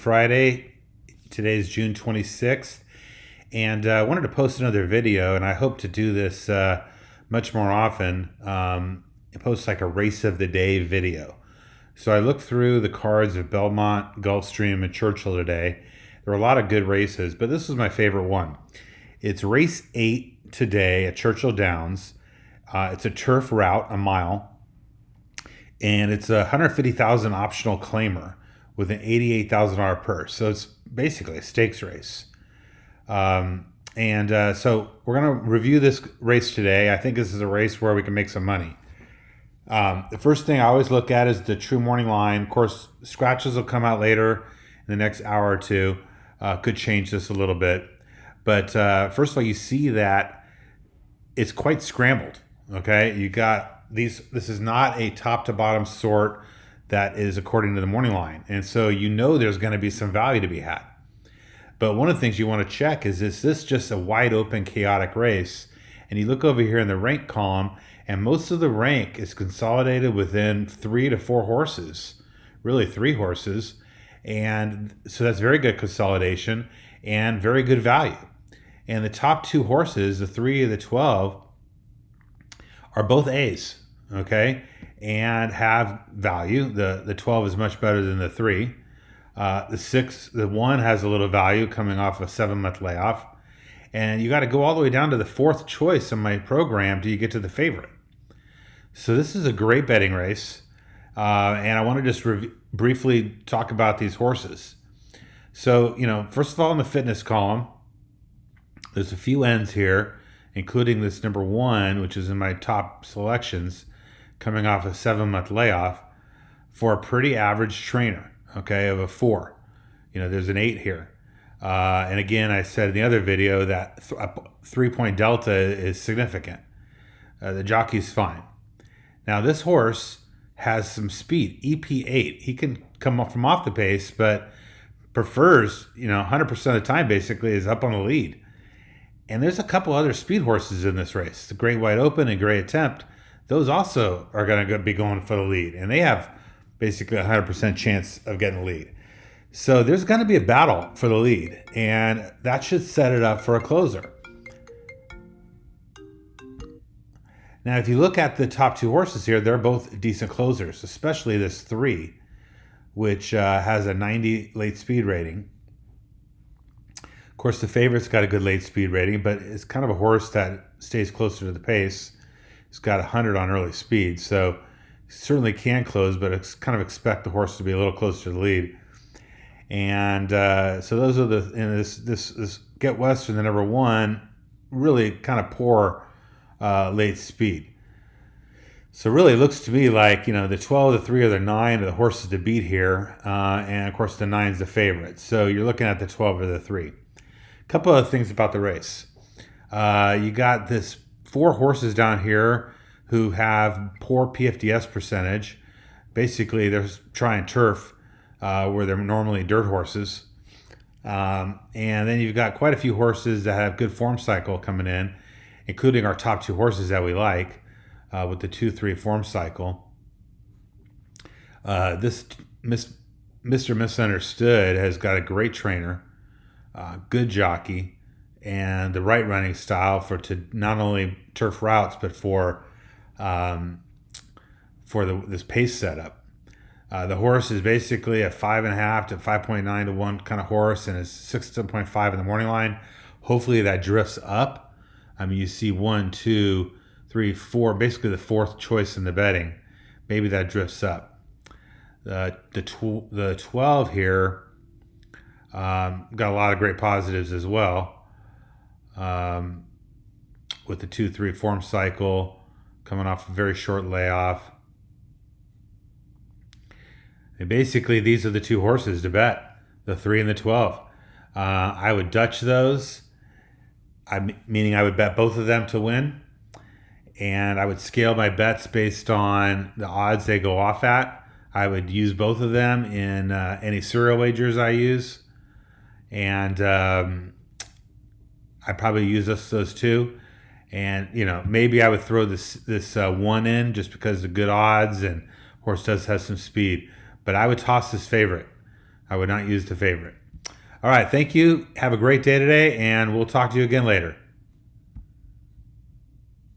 Friday. Today's June 26th, and I wanted to post another video, and I hope to do this much more often. Post like a race of the day video. So I looked through the cards of Belmont, Gulfstream, and Churchill today. There were a lot of good races, but this was my favorite one. It's race 8 today at Churchill Downs. It's a turf route, a mile, and it's a 150,000 optional claimer with an $88,000 purse. So it's basically a stakes race. So we're going to review this race today. I think this is a race where we can make some money. The first thing I always look at is the true morning line. Of course, scratches will come out later in the next hour or two. Could change this a little bit. But first of all, you see that it's quite scrambled. Okay, you got these. This is not a top to bottom sort that is according to the morning line. And so you know there's going to be some value to be had. But one of the things you want to check is this just a wide open, chaotic race? And you look over here in the rank column, and most of the rank is consolidated within 3 to 4 horses, really 3 horses. And so that's very good consolidation and very good value. And the top 2 horses, the 3 and the 12, are both A's, okay, and have value. The 12 is much better than the 3. The 1 has a little value coming off a 7-month layoff. And you got to go all the way down to the 4th choice in my program till you get to the favorite. So this is a great betting race. And I want to just briefly talk about these horses. So, first of all, in the fitness column, there's a few ends here, including this number 1, which is in my top selections, coming off a 7-month layoff for a pretty average trainer, okay, of a 4. There's an 8 here. And again, I said in the other video that a 3-point delta is significant. The jockey's fine. Now, this horse has some speed, EP8. He can come up from off the pace, but prefers, 100% of the time basically is up on the lead. And there's a couple other speed horses in this race, the Great Wide Open and Great Attempt. Those also are going to be going for the lead, and they have basically a 100% chance of getting the lead. So there's going to be a battle for the lead, and that should set it up for a closer. Now, if you look at the top 2 horses here, they're both decent closers, especially this 3, which has a 90 late speed rating. Of course, the favorite's got a good late speed rating, but it's kind of a horse that stays closer to the pace. It's got 100 on early speed, so certainly can close, but it's kind of expect the horse to be a little closer to the lead. And so those are this Get Western, the number 1, really kind of poor late speed. So really it looks to me like, the 12, the 3, or the 9 are the horses to beat here. And of course the 9's the favorite. So you're looking at the 12 or the 3. A couple of things about the race. You got this 4 horses down here who have poor PFDS percentage. Basically, they're trying turf where they're normally dirt horses. And then you've got quite a few horses that have good form cycle coming in, including our top 2 horses that we like with the 2-3 form cycle. This Mr. Misunderstood has got a great trainer, good jockey, and the right running style to not only turf routes but for this pace setup. The horse is basically a 5.5 to 5.9 to 1 kind of horse, and is 6.5 in the morning line. Hopefully that drifts up. You see 1, 2, 3, 4, basically the 4th choice in the betting. Maybe that drifts up. The 12 here got a lot of great positives as well. With the 2-3 form cycle, coming off a very short layoff. And basically, these are the 2 horses to bet, the 3 and the 12. I would Dutch those, meaning I would bet both of them to win. And I would scale my bets based on the odds they go off at. I would use both of them in any serial wagers I use. And I probably use those 2. And, maybe I would throw this 1 in just because of good odds and horse does have some speed. But I would toss this favorite. I would not use the favorite. All right. Thank you. Have a great day today, and we'll talk to you again later.